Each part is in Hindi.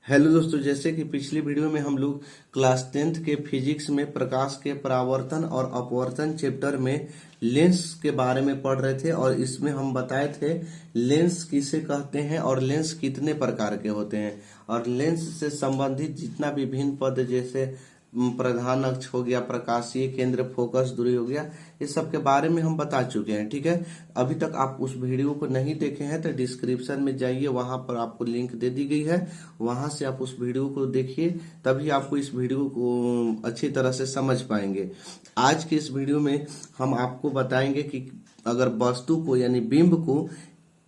हेलो दोस्तों, जैसे कि पिछली वीडियो में हम लोग क्लास 10th के फिजिक्स में प्रकाश के परावर्तन और अपवर्तन चैप्टर में लेंस के बारे में पढ़ रहे थे और इसमें हम बताए थे लेंस किसे कहते हैं और लेंस कितने प्रकार के होते हैं और लेंस से संबंधित जितना भी भिन्न पद जैसे प्रधान अक्ष हो गया, प्रकाशीय केंद्र, फोकस दूरी हो गया, इस सब के बारे में हम बता चुके हैं। ठीक है, अभी तक आप उस वीडियो को नहीं देखे हैं तो डिस्क्रिप्शन में जाइए, वहां पर आपको लिंक दे दी गई है, वहां से आप उस वीडियो को देखिए, तभी आपको इस वीडियो को अच्छी तरह से समझ पाएंगे। आज के इस वीडियो में हम आपको बताएंगे कि अगर वस्तु को यानी बिंब को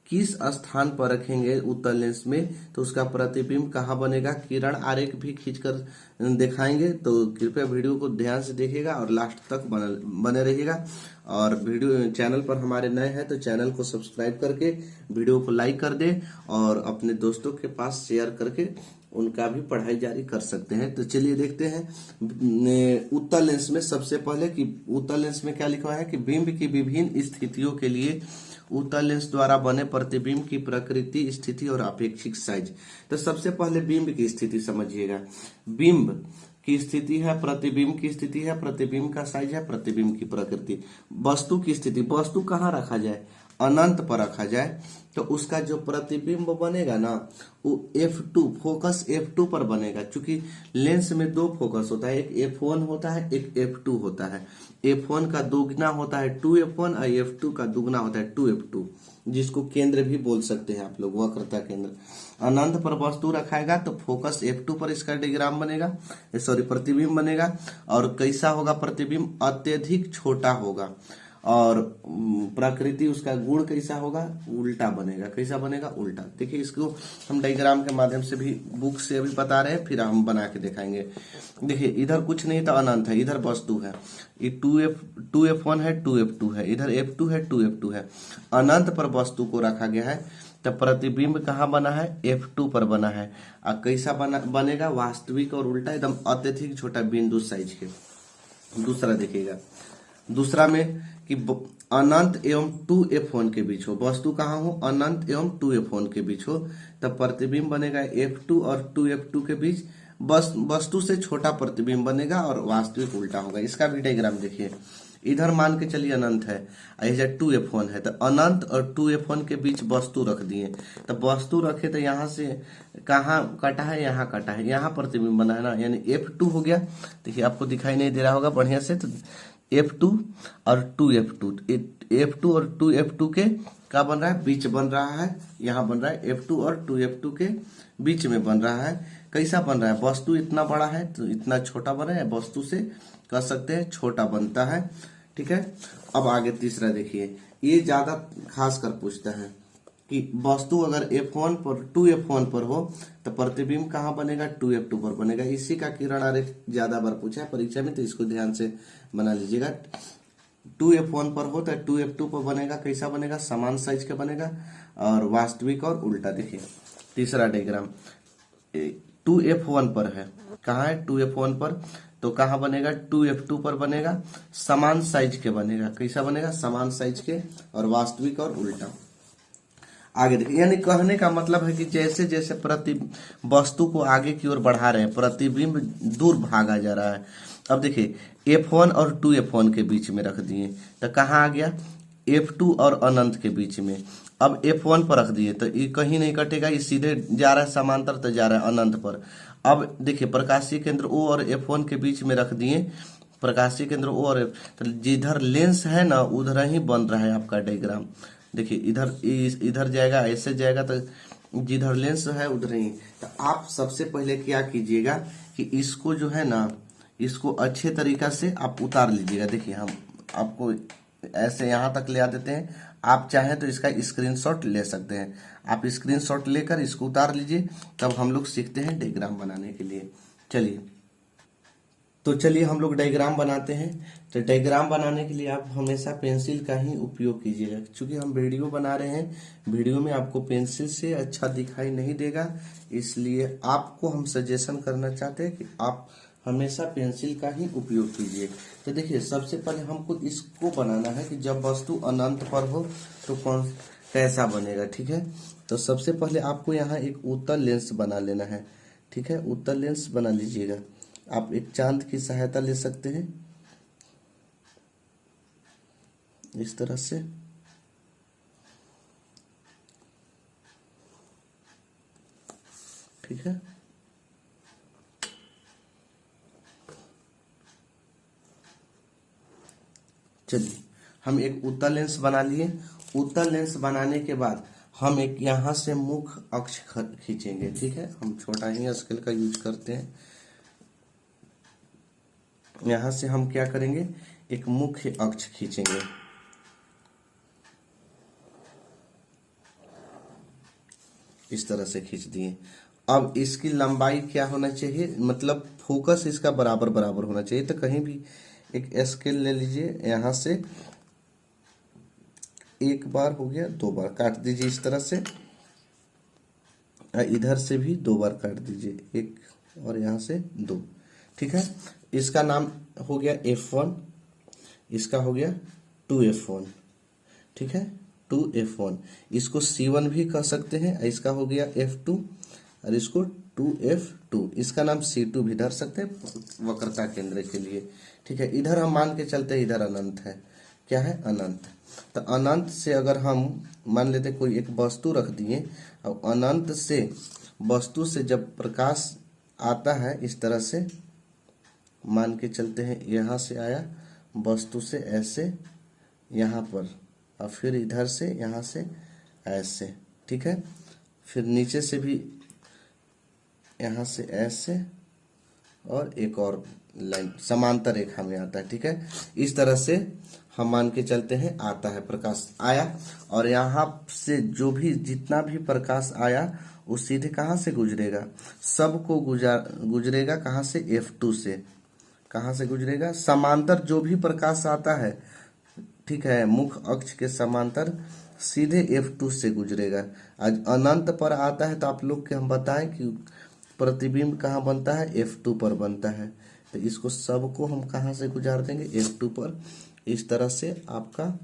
किस स्थान पर रखेंगे उत्तल लेंस में तो उसका प्रतिबिंब कहाँ बनेगा, किरण आरेख भी खींचकर दिखाएंगे। तो कृपया वीडियो को ध्यान से देखिएगा और लास्ट तक बने रहिएगा। और वीडियो चैनल पर हमारे नए हैं तो चैनल को सब्सक्राइब करके वीडियो को लाइक कर दे और अपने दोस्तों के पास शेयर करके उनका भी पढ़ाई जारी कर सकते हैं। तो चलिए देखते हैं उत्तल लेंस में। सबसे पहले कि उत्तल लेंस में क्या लिखा है कि बिंब की विभिन्न स्थितियों के लिए उत्तल लेंस द्वारा बने प्रतिबिंब की प्रकृति, स्थिति और अपेक्षिक साइज। तो सबसे पहले बिंब की स्थिति समझिएगा। बिंब की स्थिति है, प्रतिबिंब की स्थिति है, प्रतिबिंब का साइज है, प्रतिबिंब की प्रकृति। वस्तु की स्थिति, वस्तु कहाँ रखा जाए, अनंत पर रखा जाए तो उसका जो प्रतिबिंब बनेगा ना वो F2 फोकस F2 पर बनेगा। क्योंकि लेंस में दो फोकस होता है, एक F1 होता है, एक F2 होता है। F1 का दोगुना होता है 2F1 और F2 का दुगना होता है 2F2, जिसको केंद्र भी बोल सकते हैं आप लोग, वक्रता केंद्र। अनंत पर वस्तु रखाएगा तो फोकस F2 पर इसका डायग्राम बनेगा, सॉरी प्रतिबिंब बनेगा। और कैसा होगा प्रतिबिंब, अत्यधिक छोटा होगा। और प्रकृति उसका गुण कैसा होगा, उल्टा बनेगा। कैसा बनेगा, उल्टा। देखिए इसको हम डायग्राम के माध्यम से भी बुक से अभी बता रहे हैं, फिर हम बना के दिखाएंगे। देखिए इधर कुछ नहीं था, अनंत है, इधर वस्तु है, ये 2F1 है, 2F2 है, इधर F2 है, 2F2 है। अनंत पर वस्तु को रखा गया है तो प्रतिबिंब कहाँ बना है, F2 पर बना है। और कैसा बनेगा, वास्तविक और उल्टा, एकदम अत्यधिक छोटा बिंदु साइज के। दूसरा देखिएगा, दूसरा में कि अनंत एवं 2F1 के बीच हो, वस्तु कहाँ हो, अनंत एवं 2F1 के बीच हो, तब प्रतिबिंब बनेगा F2 और 2F2 के बीच। बस वस्तु से छोटा प्रतिबिंब बनेगा और वास्तविक उल्टा होगा। इसका भी डायग्राम देखिए, इधर मान के चलिए अनंत है, इधर 2F1 है, तो अनंत और 2F1 के बीच वस्तु रख दिए। तो वस्तु रखे तो यहाँ से कहाँ कटा है, यहाँ कटा है, यहाँ प्रतिबिंब बना है ना, यानी F2 हो गया। देखिए आपको दिखाई नहीं दे रहा होगा बढ़िया से, तो F2 और 2F2, F2 और 2F2 के क्या बन रहा है, बीच बन रहा है। यहाँ बन रहा है F2 और 2F2 के बीच में बन रहा है। कैसा बन रहा है, वस्तु इतना बड़ा है तो इतना छोटा बना है, वस्तु से कर सकते हैं छोटा बनता है। ठीक है, अब आगे तीसरा देखिए, ये ज्यादा खास कर पूछता है कि वस्तु अगर F1 पर 2F1 पर हो तो प्रतिबिंब कहाँ बनेगा, 2F2 पर बनेगा। इसी का किरण आरेख ज्यादा बार पूछा है परीक्षा में, तो इसको ध्यान से बना लीजिएगा। 2F1 पर हो तो 2F2 पर बनेगा, कैसा बनेगा, समान साइज का बनेगा और वास्तविक और उल्टा। देखिए तीसरा डायग्राम 2F1 पर है, कहाँ है, 2F1 पर, तो कहाँ बनेगा, 2F2 पर बनेगा, समान साइज के बनेगा। कैसा बनेगा, समान साइज के और वास्तविक और उल्टा। आगे देखिए, यानी कहने का मतलब है कि जैसे जैसे वस्तु को आगे की ओर बढ़ा रहे हैं, प्रतिबिंब दूर भागा जा रहा है। अब देखिए F1 और 2F1 के बीच में रख दिए तो कहाँ आ गया, F2 और अनंत के बीच में। अब F1 पर रख दिए तो ये कहीं नहीं कटेगा, ये सीधे जा रहा है, समांतर तो जा रहा है अनंत पर। अब देखिए प्रकाशीय केंद्र O और F1 के बीच में रख दिए, प्रकाशीय केंद्र O और तो जिधर लेंस है ना उधर ही बन रहा है आपका डायग्राम। देखिए इधर जाएगा, ऐसे जाएगा, तो जिधर लेंस है उधर ही। तो आप सबसे पहले क्या कीजिएगा कि इसको जो है ना, इसको अच्छे तरीका से आप उतार लीजिएगा। देखिए हम आपको ऐसे यहाँ तक ले आ देते हैं, आप चाहें तो इसका स्क्रीनशॉट ले सकते हैं। आप स्क्रीनशॉट लेकर इसको उतार लीजिए, तब हम लोग सीखते हैं डायग्राम बनाने के लिए। चलिए हम लोग डायग्राम बनाते हैं। तो डायग्राम बनाने के लिए आप हमेशा पेंसिल का ही उपयोग कीजिएगा, क्योंकि हम वीडियो बना रहे हैं, वीडियो में आपको पेंसिल से अच्छा दिखाई नहीं देगा, इसलिए आपको हम सजेशन करना चाहते हैं कि आप हमेशा पेंसिल का ही उपयोग कीजिए। तो देखिए सबसे पहले हमको इसको बनाना है कि जब वस्तु अनंत पर हो तो कैसा बनेगा। ठीक है, तो सबसे पहले आपको यहाँ एक उत्तल लेंस बना लेना है। ठीक है, उत्तल लेंस बना लीजिएगा। आप एक चांद की सहायता ले सकते हैं इस तरह से। ठीक है, चलिए हम एक उत्तल लेंस बना लिए। उत्तल लेंस बनाने के बाद हम एक यहाँ से मुख अक्ष खींचेंगे। ठीक है, हम छोटा ही स्केल का यूज करते हैं। यहाँ से हम क्या करेंगे, एक मुख्य अक्ष खींचेंगे। इस तरह से खींच दिए। अब इसकी लंबाई क्या होना चाहिए, मतलब फोकस इसका बराबर बराबर होना चाहिए। तो कहीं भी एक स्केल ले लीजिए, यहाँ से एक बार हो गया, 2 बार काट दीजिए इस तरह से। इधर से भी 2 बार काट दीजिए, 1 और यहाँ से 2। ठीक है, इसका नाम हो गया F1, इसका हो गया 2F1। ठीक है, 2F1। इसको C1 भी कह सकते हैं। इसका हो गया F2 और इसको 2F2। इसका नाम C2 भी धर सकते हैं वक्रता केंद्र के लिए। ठीक है, इधर हम मान के चलते हैं, इधर अनंत है। क्या है, अनंत। तो अनंत से अगर हम मान लेते कोई एक वस्तु रख दिए, और अनंत से वस्तु से जब प्रकाश आता है इस तरह से मान के चलते हैं, यहाँ से आया वस्तु से ऐसे यहाँ पर, और फिर इधर से यहाँ से ऐसे। ठीक है, फिर नीचे से भी यहाँ से ऐसे, और एक और लाइन समांतर रेखा में आता है। ठीक है, इस तरह से हम मान के चलते हैं आता है, प्रकाश आया। और यहाँ से जो भी जितना भी प्रकाश आया वो सीधे कहाँ से गुजरेगा, सबको गुजरेगा कहाँ से, F2 से। कहाँ से गुजरेगा, समांतर जो भी प्रकाश आता है, ठीक है, मुख अक्ष के समांतर सीधे F2 से गुजरेगा। आज अनंत पर आता है तो आप लोग के हम बताएं कि प्रतिबिंब कहाँ बनता है, F2 पर बनता है। तो इसको सबको हम कहाँ से गुजार देंगे, F2 पर। इस तरह से आपका,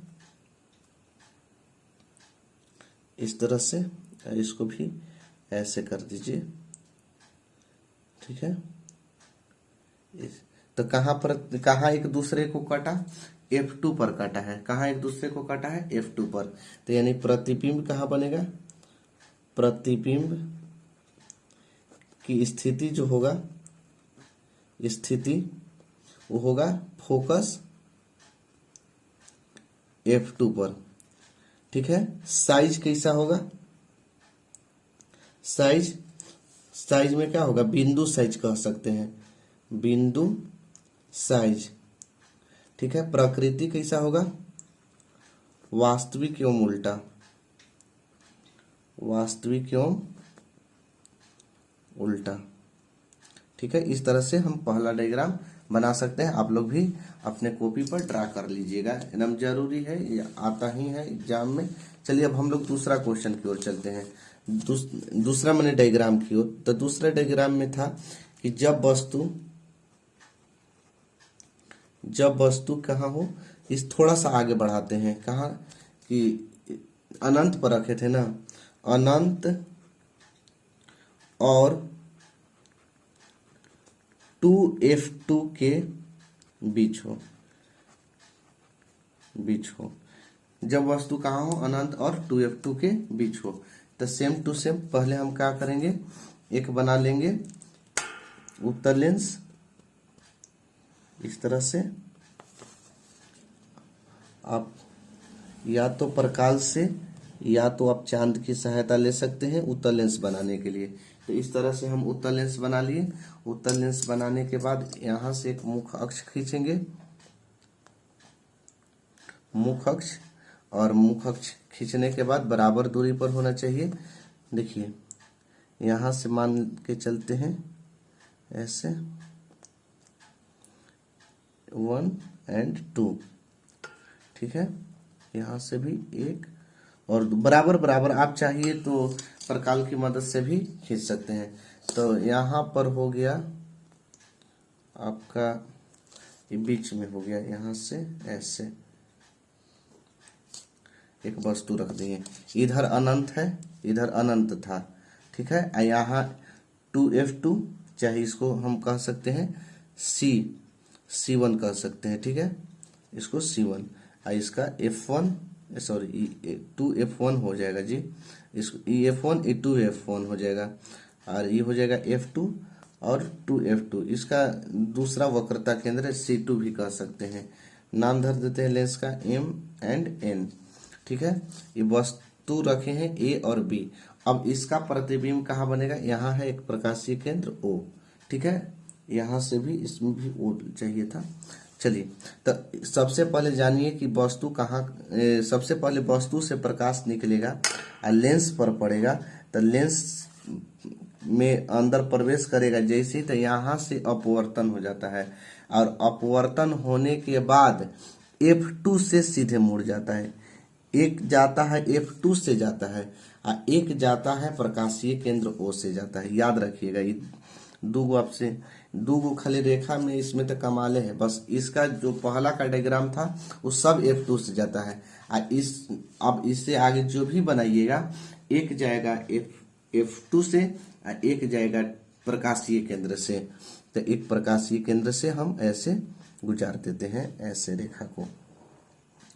इस तरह से, इसको भी ऐसे कर दीजिए। ठीक है, तो कहाँ एक दूसरे को काटा, F2 पर काटा है। कहाँ एक दूसरे को काटा है, F2 पर। तो यानी प्रतिबिंब कहाँ बनेगा, प्रतिबिंब की स्थिति जो होगा, स्थिति वो होगा फोकस F2 पर। ठीक है, साइज कैसा होगा, साइज में क्या होगा, बिंदु साइज कह सकते हैं, बिंदु साइज। ठीक है, प्रकृति कैसा होगा, वास्तविक एवं उल्टा, वास्तविक एवं उल्टा। ठीक है, इस तरह से हम पहला डायग्राम बना सकते हैं। आप लोग भी अपने कॉपी पर ड्रा कर लीजिएगा, एकदम जरूरी है, ये आता ही है एग्जाम में। चलिए अब हम लोग दूसरा क्वेश्चन की ओर चलते हैं। दूसरा मैंने डायग्राम की ओर। तो दूसरा डायग्राम में था कि जब वस्तु कहाँ हो, इस थोड़ा सा आगे बढ़ाते हैं, कहाँ कि अनंत पर रखे थे ना, अनंत और 2F2 के बीच हो, जब वस्तु कहाँ हो, अनंत और 2F2 के बीच हो। तो सेम टू सेम पहले हम क्या करेंगे, एक बना लेंगे उत्तल लेंस इस तरह से। आप या तो प्रकाश से या तो आप चांद की सहायता ले सकते हैं उत्तल लेंस बनाने के लिए। तो इस तरह से हम उत्तल लेंस बना लिए। उत्तल लेंस बनाने के बाद यहाँ से एक मुख अक्ष खींचेंगे, मुख अक्ष, और मुख अक्ष खींचने के बाद बराबर दूरी पर होना चाहिए। देखिए यहाँ से मान के चलते हैं ऐसे 1 और 2। ठीक है, यहाँ से भी 1 और 2 बराबर बराबर। आप चाहिए तो प्रकाल की मदद से भी खींच सकते हैं। तो यहाँ पर हो गया आपका, ये बीच में हो गया, यहाँ से ऐसे एक वस्तु रख दिए। इधर अनंत है, इधर अनंत था। ठीक है, यहाँ 2F2, चाहे इसको हम कह सकते हैं C1 कह सकते हैं, ठीक है, इसको C1, और इसका F1 सॉरी 2F1 हो जाएगा जी, इसको EF1 E2F1 हो जाएगा, और ये हो जाएगा F2 और 2F2। इसका दूसरा वक्रता केंद्र C2 भी कह सकते हैं। नाम धर देते हैं लेंस का M एंड N, ठीक है। ये वस्तु रखे हैं A और B। अब इसका प्रतिबिंब कहाँ बनेगा, यहाँ है एक प्रकाशीय केंद्र O, ठीक है, यहाँ से भी इसमें भी O चाहिए था। चलिए, तो सबसे पहले जानिए कि वस्तु कहाँ, सबसे पहले वस्तु से प्रकाश निकलेगा और लेंस पर पड़ेगा, तो लेंस में अंदर प्रवेश करेगा जैसे ही, तो यहाँ से अपवर्तन हो जाता है, और अपवर्तन होने के बाद F2 से सीधे मुड़ जाता है। एक जाता है F2 से जाता है, और एक जाता है प्रकाशीय केंद्र O से जाता है। याद रखिएगा, ये दूगो आपसे दूगो खाली रेखा में इसमें तो कमाले है, बस इसका जो पहला का डायग्राम था वो सब F2 से जाता है, और अब इससे आगे जो भी बनाइएगा, एक जाएगा F2 से और एक जाएगा प्रकाशीय केंद्र से। तो एक प्रकाशीय केंद्र से हम ऐसे गुजार देते हैं, ऐसे रेखा को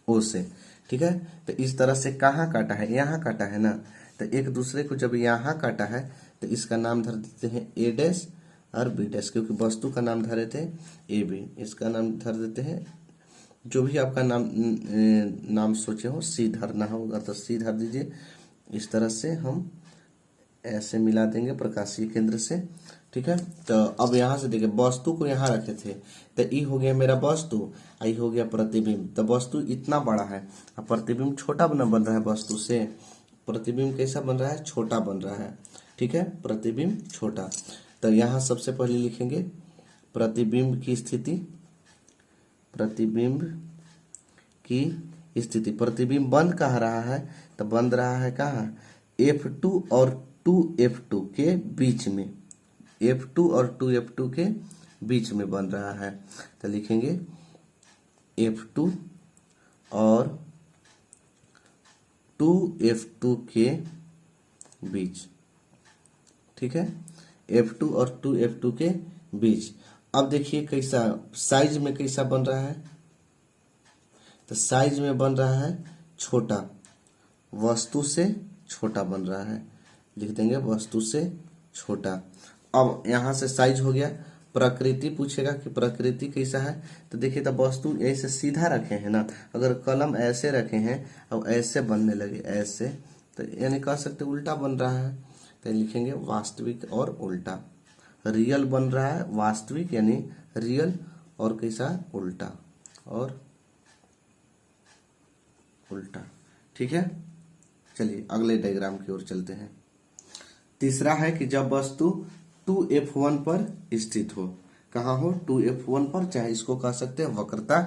O से, ठीक है। तो इस तरह से कहाँ काटा है, यहाँ काटा है ना, तो एक दूसरे को जब यहाँ काटा है तो इसका नाम धर देते हैं A' और B', क्योंकि वस्तु का नाम धरे थे AB, इसका नाम धर देते हैं, जो भी आपका नाम सोचे हो, C धरना होगा तो C धर दीजिए। इस तरह से हम ऐसे मिला देंगे प्रकाशीय केंद्र से, ठीक है। तो अब यहाँ से देखिए, वस्तु को यहाँ रखे थे, तो ई हो गया मेरा वस्तु, आई हो गया प्रतिबिंब। तो वस्तु इतना बड़ा है और प्रतिबिंब छोटा बन रहा है, वस्तु से प्रतिबिंब कैसा बन रहा है, छोटा बन रहा है, ठीक है, प्रतिबिंब छोटा। तो यहाँ सबसे पहले लिखेंगे प्रतिबिंब की स्थिति, प्रतिबिंब की स्थिति। प्रतिबिंब बन कहाँ रहा है, तो बन रहा है कहाँ, F2 और 2F2 के बीच में, F2 और 2F2 के बीच में बन रहा है। तो लिखेंगे F2 और 2F2 के बीच, ठीक है, F2 और 2F2 के बीच। अब देखिए कैसा साइज में कैसा बन रहा है, तो साइज में बन रहा है छोटा, वस्तु से छोटा बन रहा है, लिख देंगे वस्तु से छोटा। अब यहाँ से साइज हो गया। प्रकृति पूछेगा कि प्रकृति कैसा है, तो देखिए, तो वस्तु ऐसे सीधा रखे हैं ना, अगर कलम ऐसे रखे हैं अब ऐसे बनने लगे ऐसे, तो यानी कह सकते उल्टा बन रहा है। तो लिखेंगे वास्तविक और उल्टा, रियल बन रहा है, वास्तविक यानी रियल, और कैसा उल्टा, और उल्टा, ठीक है। चलिए अगले डायग्राम की ओर चलते हैं। तीसरा है कि जब वस्तु 2F1 पर स्थित हो, कहाँ हो, 2F1 पर, चाहे इसको कह सकते हैं वक्रता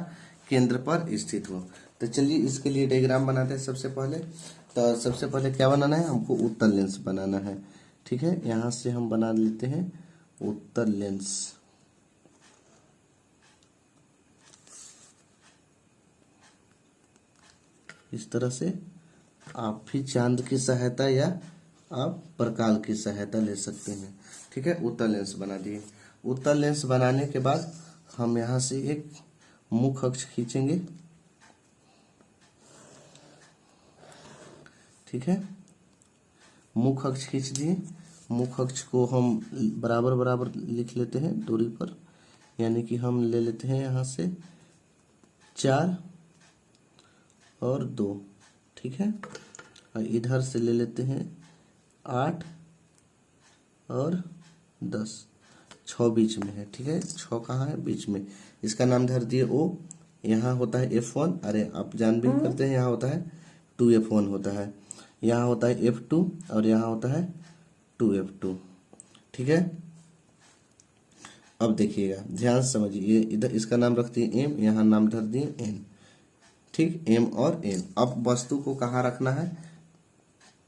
केंद्र पर स्थित हो। तो चलिए इसके लिए डायग्राम बनाते हैं। सबसे पहले तो सबसे पहले क्या बनाना है, हमको उत्तल लेंस बनाना है, ठीक है। यहाँ से हम बना लेते हैं उत्तल लेंस, इस तरह से। आप भी चांद की सहायता या आप प्रकाल की सहायता ले सकते हैं, ठीक है। उत्तल लेंस बना दिए। उत्तल लेंस बनाने के बाद हम यहाँ से एक मुख्य अक्ष खींचेंगे, ठीक है। मुख्य अक्ष खींच दिए। मुख्य अक्ष को हम बराबर बराबर लिख लेते हैं दूरी पर, यानी कि हम ले लेते हैं यहाँ से 4 और 2, ठीक है, और इधर से ले लेते हैं 8 और 10, 6 बीच में है, ठीक है। 6 कहाँ है, बीच में। इसका नाम धर दिए O। यहाँ होता है F1, अरे आप जान भी करते हैं, यहाँ होता है 2F1 होता है, यहाँ होता है F2 और यहाँ होता है 2F2, ठीक है। अब देखिएगा, ध्यान से समझिए, इधर इसका नाम रखते हैं M, यहाँ नाम धर दिए N, ठीक, M और N। अब वस्तु को कहाँ रखना है,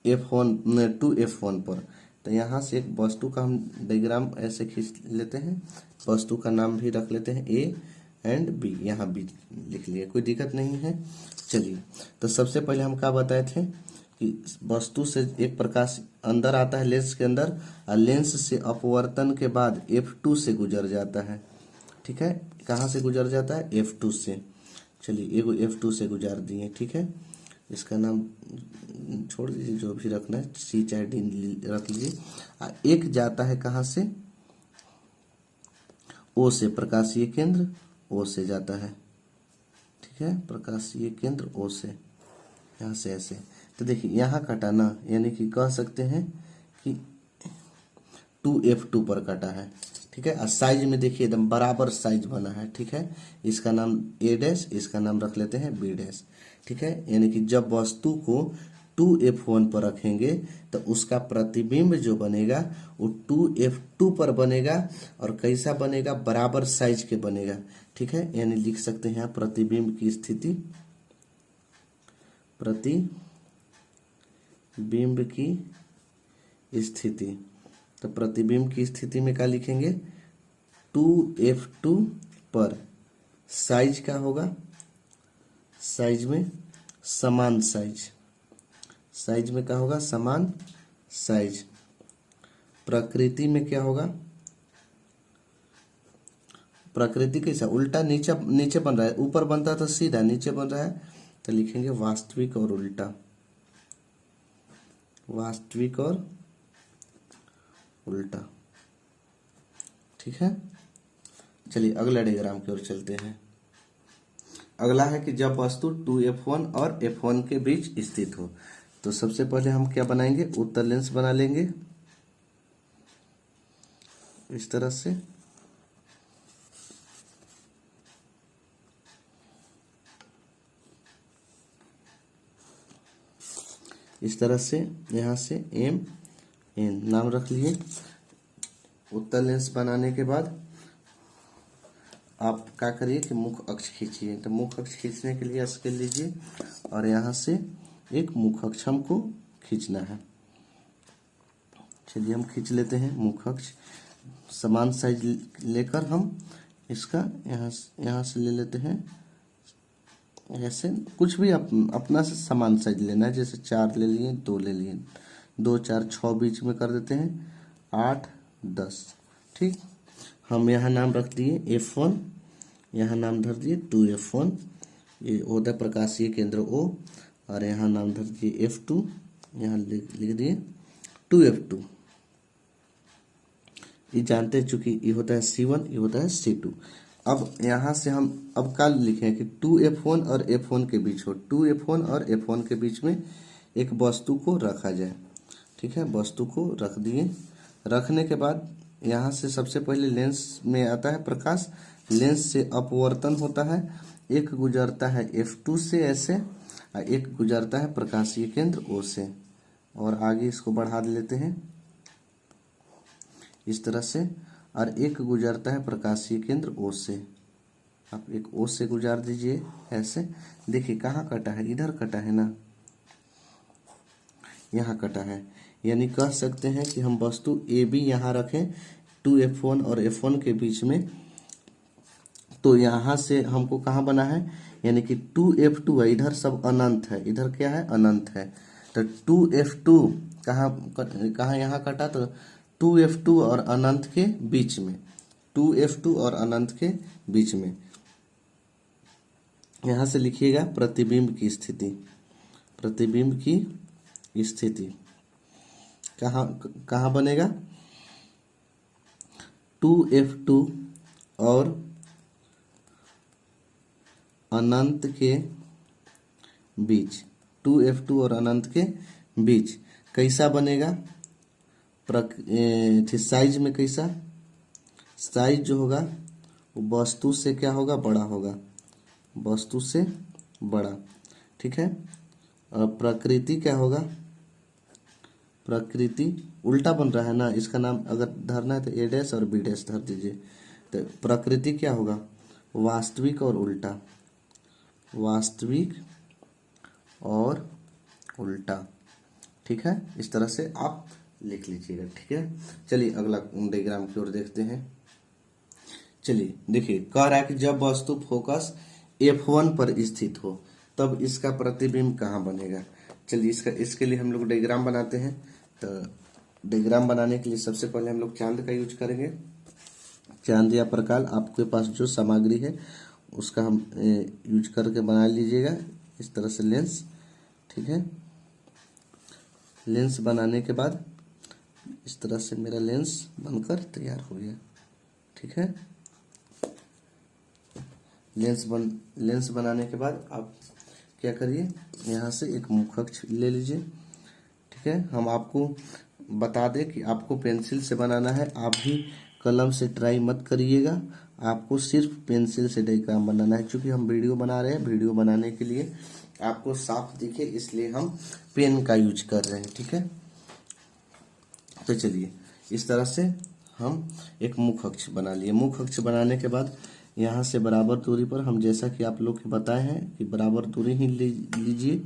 F1 2F1 पर। तो यहाँ से एक वस्तु का हम डायग्राम ऐसे खींच लेते हैं, वस्तु का नाम भी रख लेते हैं A एंड B, यहाँ B लिख लिए, कोई दिक्कत नहीं है। चलिए, तो सबसे पहले हम क्या बताए थे कि वस्तु से एक प्रकाश अंदर आता है लेंस के अंदर, और लेंस से अपवर्तन के बाद F2 से गुजर जाता है। ठीक है, कहाँ से गुजर जाता है? F2 से। चलिए एगो F2 से गुजार दिए। ठीक है, इसका नाम छोड़ दीजिए, जो भी रखना है C चाहे D रख लीजिए। एक जाता है कहाँ से? O से, प्रकाशीय केंद्र O से जाता है। ठीक है, प्रकाशीय केंद्र O से, यहाँ से ऐसे। तो देखिए यहाँ कटा ना, यानी कि कह सकते हैं कि 2F2 पर कटा है। ठीक है, और साइज में देखिए एकदम बराबर साइज बना है। ठीक है, इसका नाम A डैश, इसका नाम रख लेते हैं B डैश। ठीक है, यानी कि जब वस्तु को 2F1 पर रखेंगे तो उसका प्रतिबिंब जो बनेगा वो 2F2 पर बनेगा, और कैसा बनेगा? बराबर साइज के बनेगा। ठीक है, यानी लिख सकते हैं यहाँ प्रतिबिंब की स्थिति, प्रतिबिंब की स्थिति। तो प्रतिबिंब की स्थिति में क्या लिखेंगे? 2F2 पर साइज क्या होगा? साइज में समान साइज, साइज में क्या होगा? समान साइज। प्रकृति में क्या होगा? प्रकृति कैसा? उल्टा नीचे नीचे बन रहा है, ऊपर बनता तो सीधा, नीचे बन रहा है तो लिखेंगे वास्तविक और उल्टा, वास्तविक और उल्टा। ठीक है, चलिए अगला डायग्राम की ओर चलते हैं। अगला है कि जब वस्तु 2F1 और F1 के बीच स्थित हो। तो सबसे पहले हम क्या बनाएंगे? उत्तल लेंस बना लेंगे इस तरह से। इस तरह से यहाँ से MN नाम रख लिए। उत्तल लेंस बनाने के बाद आप क्या करिए कि मुख अक्ष खींचिए। तो मुख अक्ष खींचने के लिए स्केल लीजिए और यहाँ से एक मुख अक्ष हमको खींचना है। चलिए हम खींच लेते हैं मुख अक्ष। समान साइज लेकर हम इसका यहाँ से ले लेते हैं ऐसे। कुछ भी अपना से समान साइज लेना है, जैसे 4 ले लिए, 2 ले लिए, 2 4 6 बीच में कर देते हैं, 8 10। ठीक, हम यहाँ नाम रख दिए F1, यहाँ नाम धर दिए 2F1, ये होता है प्रकाशीय केंद्र O, और यहाँ नाम धर दिए F2, यहाँ लिख दिए 2F2। ये जानते हैं चूंकि ये होता है C1, ये होता है C2। अब यहाँ से हम अब क्या लिखें कि 2F1 और F1 के बीच हो, 2F1 और F1 के बीच में एक वस्तु को रखा जाए। ठीक है, वस्तु को रख दिए। रखने के बाद यहाँ से सबसे पहले लेंस में आता है प्रकाश, लेंस से अपवर्तन होता है, एक गुजरता है F2 से ऐसे, और एक गुजरता है प्रकाशीय केंद्र O से, और आगे इसको बढ़ा लेते हैं इस तरह से, और एक गुजरता है प्रकाशीय केंद्र O से। आप एक O से गुजार दीजिए ऐसे। देखिए कहाँ कटा है? इधर कटा है ना, यहाँ कटा है। यानी कह सकते हैं कि हम वस्तु AB यहाँ रखें 2F1 और F1 के बीच में, तो यहाँ से हमको कहाँ बना है? यानी कि 2F2 है, इधर सब अनंत है, इधर क्या है? अनंत है। तो 2F2 कहाँ यहाँ कटा? तो 2F2 और अनंत के बीच में, 2F2 और अनंत के बीच में। यहाँ से लिखिएगा प्रतिबिंब की स्थिति, प्रतिबिंब की स्थिति कहाँ बनेगा? 2F2 और अनंत के बीच, 2F2 और अनंत के बीच कैसा बनेगा? साइज में कैसा? साइज जो होगा वो वस्तु से क्या होगा? बड़ा होगा, वस्तु से बड़ा। ठीक है, और प्रकृति क्या होगा? प्रकृति उल्टा बन रहा है ना, इसका नाम अगर धरना है तो A डैश और B डैश धर दीजिए। तो प्रकृति क्या होगा? वास्तविक और उल्टा, वास्तविक और उल्टा। ठीक है, इस तरह से आप लिख लीजिएगा। ठीक है, चलिए अगला डायग्राम की ओर देखते हैं। चलिए देखिए, कह रहा है कि जब वस्तु फोकस F1 पर स्थित हो तब इसका प्रतिबिंब कहाँ बनेगा? चलिए इसके लिए हम लोग डायग्राम बनाते हैं। तो डायग्राम बनाने के लिए सबसे पहले हम लोग चांद का यूज करेंगे। चांद या प्रकाश, आपके पास जो सामग्री है उसका हम यूज करके बना लीजिएगा इस तरह से लेंस। ठीक है, लेंस बनाने के बाद इस तरह से मेरा लेंस बनकर तैयार हो गया। ठीक है, लेंस बनाने के बाद आप क्या करिए, यहाँ से एक मुख अक्ष ले लीजिए। ठीक है, हम आपको बता दें कि आपको पेंसिल से बनाना है, आप भी कलम से ट्राई मत करिएगा, आपको सिर्फ पेंसिल से डायग्राम बनाना है। क्योंकि हम वीडियो बना रहे हैं, वीडियो बनाने के लिए आपको साफ दिखे इसलिए हम पेन का यूज कर रहे हैं। ठीक है, तो चलिए इस तरह से हम एक मुख अक्ष बना लिए। मुख अक्ष बनाने के बाद यहाँ से बराबर दूरी पर हम, जैसा कि आप लोग को बताए हैं कि बराबर दूरी ही लीजिए।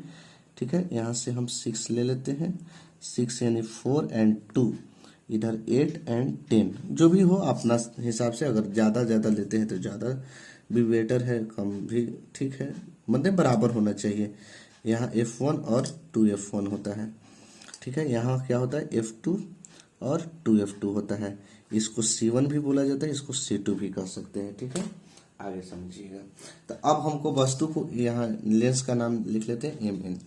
ठीक है, यहाँ से हम 6 ले लेते हैं, 6 यानी 4 एंड 2, इधर 8 एंड 10, जो भी हो अपना हिसाब से। अगर ज़्यादा लेते हैं तो ज़्यादा भी बेटर है, कम भी ठीक है, मतलब बराबर होना चाहिए। यहाँ F1 और 2F1 होता है। ठीक है, यहाँ क्या होता है F2 और 2F2 होता है। इसको C1 भी बोला जाता है, इसको C2 भी कह सकते हैं। ठीक है, आगे समझिएगा। तो अब हमको वस्तु को, यहाँ लेंस का नाम लिख लेते हैं MN।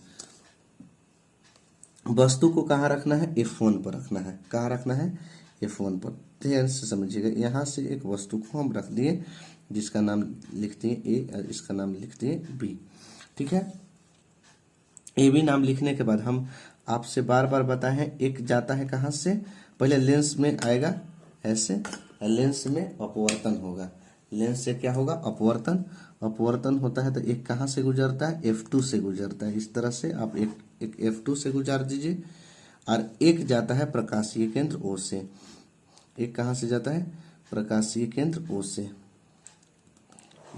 वस्तु को कहाँ रखना है, F1 पर रखना है। कहाँ रखना है, F1 पर। ध्यान से समझिएगा, यहाँ से एक वस्तु को हम रख दिए जिसका नाम लिख दिए A और इसका नाम लिख दिए B। ठीक है, AB नाम लिखने के बाद हम आपसे बार बार बताए हैं, एक जाता है कहाँ से, पहले लेंस में आएगा ऐसे, लेंस में अपवर्तन होगा। लेंस से क्या होगा, अपवर्तन। अपवर्तन होता है तो एक कहाँ से गुजरता है, F2 से गुजरता है। इस तरह से आप एक F2 से गुजार दीजिए। और एक जाता है प्रकाशीय केंद्र O से। एक कहाँ से जाता है, प्रकाशीय केंद्र O से,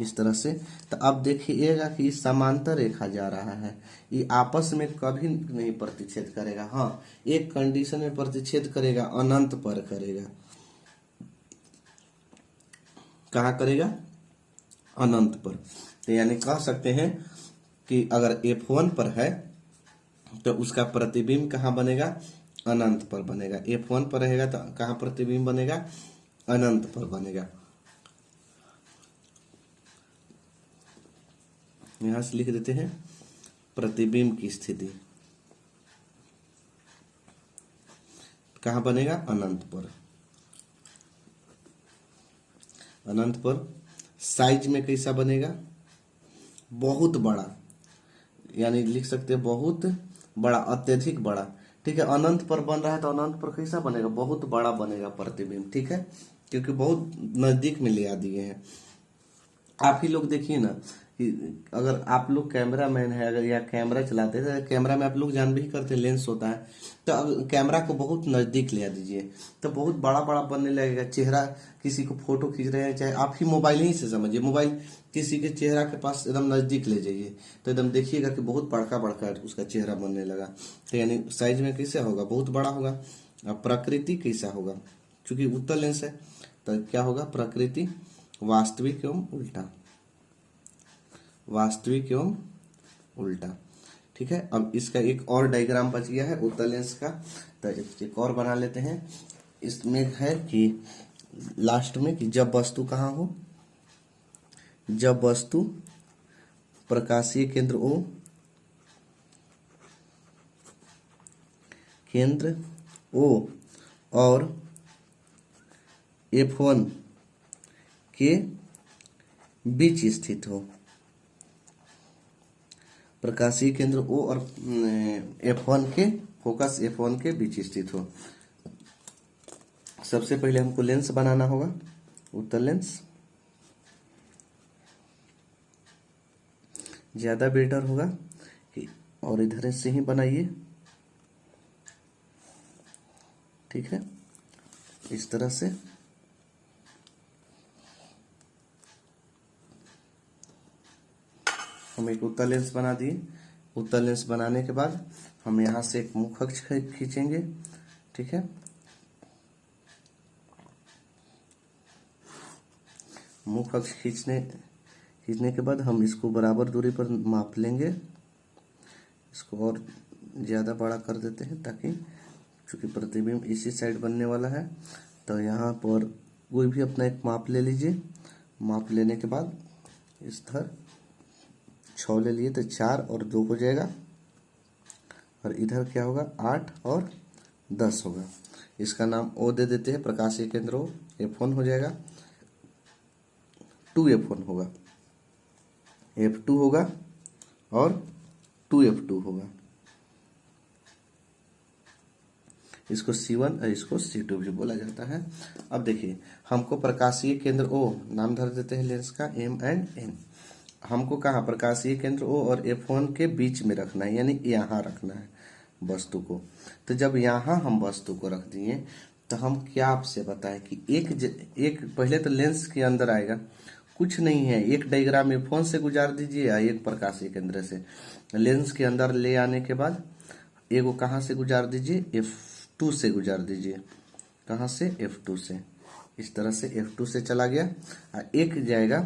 इस तरह से। तो अब देखिएगा कि समांतर रेखा जा रहा है, ये आपस में कभी नहीं प्रतिच्छेद करेगा। हाँ, एक कंडीशन में प्रतिच्छेद करेगा, अनंत पर करेगा। कहाँ करेगा, अनंत पर। तो यानी कह सकते हैं कि अगर F1 पर है तो उसका प्रतिबिंब कहाँ बनेगा, अनंत पर बनेगा। F1 पर रहेगा तो कहाँ प्रतिबिंब बनेगा, अनंत पर बनेगा। यहां से लिख देते हैं प्रतिबिंब की स्थिति कहाँ बनेगा, अनंत पर। अनंत पर साइज में कैसा बनेगा, बहुत बड़ा, यानी लिख सकते हैं बहुत बड़ा, अत्यधिक बड़ा। ठीक है, अनंत पर बन रहा है तो अनंत पर कैसा बनेगा, बहुत बड़ा बनेगा प्रतिबिंब। ठीक है, क्योंकि बहुत नजदीक में ले आ दिए हैं। आप ही लोग देखिए ना कि अगर आप लोग कैमरा मैन है, अगर या कैमरा चलाते हैं तो कैमरा में आप लोग जान भी करते हैं लेंस होता है, तो अब कैमरा को बहुत नजदीक ले आ दीजिए तो बहुत बड़ा बड़ा बनने लगेगा। चेहरा, किसी को फोटो खींच रहे हैं, चाहे आप ही मोबाइल ही से समझिए, मोबाइल किसी के चेहरा के पास एकदम नजदीक ले जाइए तो एकदम देखिएगा कि बहुत बड़का बड़का उसका चेहरा बनने लगा। तो यानी साइज में कैसा होगा, बहुत बड़ा होगा। अब प्रकृति कैसा होगा, चूंकि उत्तल लेंस है तो क्या होगा, प्रकृति वास्तविक एवं उल्टा, वास्तविक एवं उल्टा। ठीक है, अब इसका एक और डायग्राम बच गया है उत्तल लेंस का, तो एक और बना लेते हैं। इसमें है कि लास्ट में कि जब वस्तु कहाँ हो, जब वस्तु प्रकाशीय केंद्र O, केंद्र O और F1 के बीच स्थित हो। प्रकाशीय केंद्र O और F1 के, फोकस F1 के बीच स्थित हो। सबसे पहले हमको लेंस बनाना होगा, उत्तल लेंस ज्यादा बेटर होगा कि, और इधर से ही बनाइए। ठीक है, इस तरह से हम एक उत्तल लेंस बना दिए। उत्तल लेंस बनाने के बाद हम यहाँ से एक मुख अक्ष खींचेंगे। ठीक है, मुख अक्ष खींचने के बाद हम इसको बराबर दूरी पर माप लेंगे इसको, और ज़्यादा बड़ा कर देते हैं, ताकि चूंकि प्रतिबिंब इसी साइड बनने वाला है। तो यहाँ पर कोई भी अपना एक माप ले लीजिए। माप लेने के बाद इस तरह 6 ले लिए तो 4 और 2 हो जाएगा, और इधर क्या होगा 8 और 10 होगा। इसका नाम O दे देते हैं, प्रकाशीय केंद्र O। F1 हो जाएगा, 2F1 होगा, F2 होगा और 2F2 होगा। इसको C1 और इसको C2 भी बोला जाता है। अब देखिए, हमको प्रकाशीय केंद्र O, नाम धर देते हैं लेंस का M एंड N। हमको कहाँ प्रकाशीय केंद्र O और F1 के बीच में रखना है, यानी यहाँ रखना है वस्तु को। तो जब यहाँ हम वस्तु को रख दिए तो हम क्या आपसे बताएं कि एक पहले तो लेंस के अंदर आएगा, कुछ नहीं है, एक डायग्राम F1 से गुजार दीजिए या एक प्रकाशीय केंद्र से। लेंस के अंदर ले आने के बाद एगो कहाँ से गुजार दीजिए, F2 से गुजार दीजिए। कहाँ से, F2 से। इस तरह से F2 से चला गया, एक जाएगा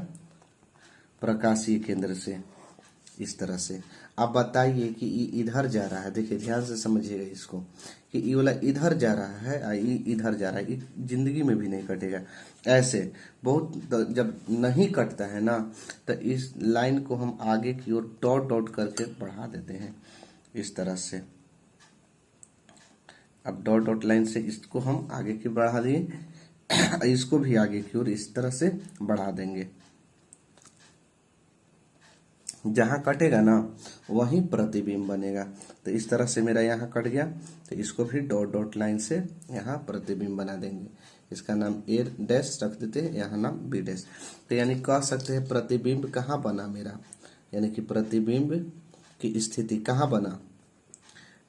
प्रकाशीय केंद्र से इस तरह से। आप बताइए कि ये इधर जा रहा है, देखिए ध्यान से समझिएगा इसको, कि ये वाला इधर जा रहा है, ये इधर जा रहा है, ये जिंदगी में भी नहीं कटेगा। ऐसे बहुत जब नहीं कटता है ना, तो इस लाइन को हम आगे की ओर डॉट डॉट करके बढ़ा देते हैं इस तरह से। अब डॉट डॉट लाइन से इसको हम आगे की बढ़ा दिए, इसको भी आगे की ओर इस तरह से बढ़ा देंगे। जहां कटेगा ना वहीं प्रतिबिंब बनेगा। तो इस तरह से मेरा यहाँ कट गया, तो इसको भी डॉट डॉट लाइन से यहाँ प्रतिबिंब बना देंगे। इसका नाम A डैश रख देते हैं, यहाँ नाम B डैश। तो यानी कह सकते हैं प्रतिबिंब कहाँ बना मेरा, यानी कि प्रतिबिंब की स्थिति कहाँ बना,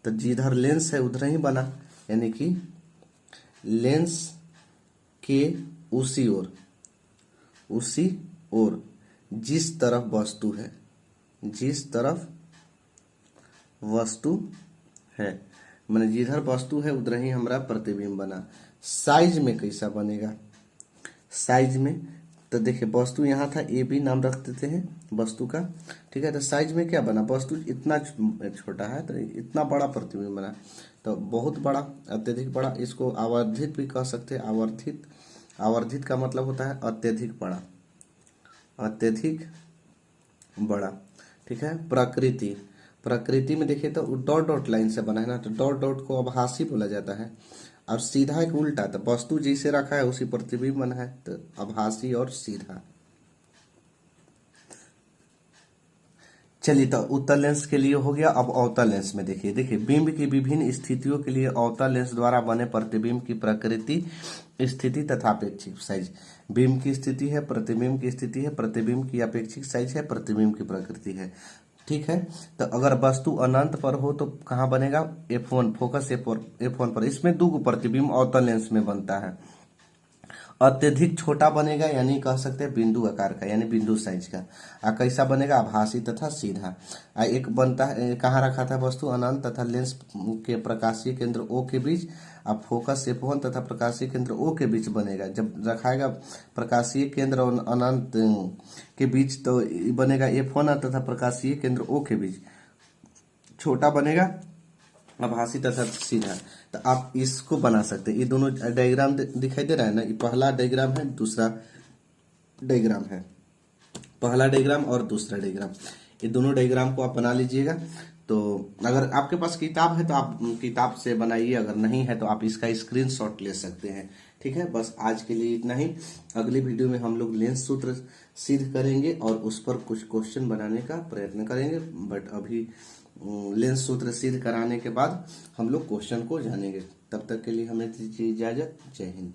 तो जिधर लेंस है उधर ही बना, यानी कि लेंस के उसी ओर जिस तरफ वस्तु है, जिस तरफ वस्तु है, माने जिधर वस्तु है उधर ही हमारा प्रतिबिंब बना। साइज में कैसा बनेगा, साइज में तो देखिए वस्तु यहाँ था, ए बी नाम रख देते हैं वस्तु का, ठीक है। तो साइज में क्या बना, वस्तु इतना छोटा है तो इतना बड़ा प्रतिबिंब बना। तो बहुत बड़ा, अत्यधिक बड़ा, इसको आवर्धित भी कह सकते हैं। आवर्धित का मतलब होता है अत्यधिक बड़ा, अत्यधिक बड़ा, ठीक है। प्रकृति में देखिए तो डॉट डॉट लाइन से बना है ना, तो डॉट डॉट को आभासी बोला जाता है। और सीधा एक उल्टा, तो वस्तु जैसे रखा है उसी प्रतिबिंब बना है, तो आभासी और सीधा। चलिए, तो उत्तल लेंस के लिए हो गया। अब अवतल लेंस में देखिए बिंब की विभिन्न स्थितियों के लिए अवतल लेंस द्वारा बने प्रतिबिंब की प्रकृति, स्थिति तथा अपेक्षिक साइज। बिंब की स्थिति है, प्रतिबिंब की स्थिति है, प्रतिबिंब की अपेक्षिक साइज है, प्रतिबिंब की प्रकृति है, ठीक है। तो अगर वस्तु अनंत पर हो तो कहाँ बनेगा, F1 फोकस F1 पर। इसमें दो प्रतिबिंब अवतल लेंस में बनता है। अत्यधिक छोटा बनेगा, यानी कह सकते हैं बिंदु आकार का, यानी बिंदु साइज का। कैसा बनेगा, आभासी तथा सीधा। एक बनता है, कहाँ रखा था वस्तु, अनंत तथा लेंस के प्रकाशीय केंद्र O के बीच। अब फोकस F1 तथा प्रकाशीय केंद्र O के बीच बनेगा। जब रखाएगा प्रकाशीय केंद्र और अनंत के बीच तो बनेगा F1 तथा प्रकाशीय केंद्र O के बीच। छोटा बनेगा, आभासी तथा सीधा। तो आप इसको बना सकते हैं। ये दोनों डायग्राम दिखाई दे रहा है ना, ये पहला डायग्राम है, दूसरा डायग्राम है। पहला डायग्राम और दूसरा डायग्राम, ये दोनों डायग्राम को आप बना लीजिएगा। तो अगर आपके पास किताब है तो आप किताब से बनाइए, अगर नहीं है तो आप इसका स्क्रीनशॉट ले सकते हैं, ठीक है। बस आज के लिए इतना ही। अगली वीडियो में हम लोग लेंस सूत्र सिद्ध करेंगे और उस पर कुछ क्वेश्चन बनाने का प्रयत्न करेंगे। बट अभी लेंस सूत्र सिद्ध कराने के बाद हम लोग क्वेश्चन को जानेंगे। तब तक के लिए हमें दीजिए इजाजत। जय हिंद।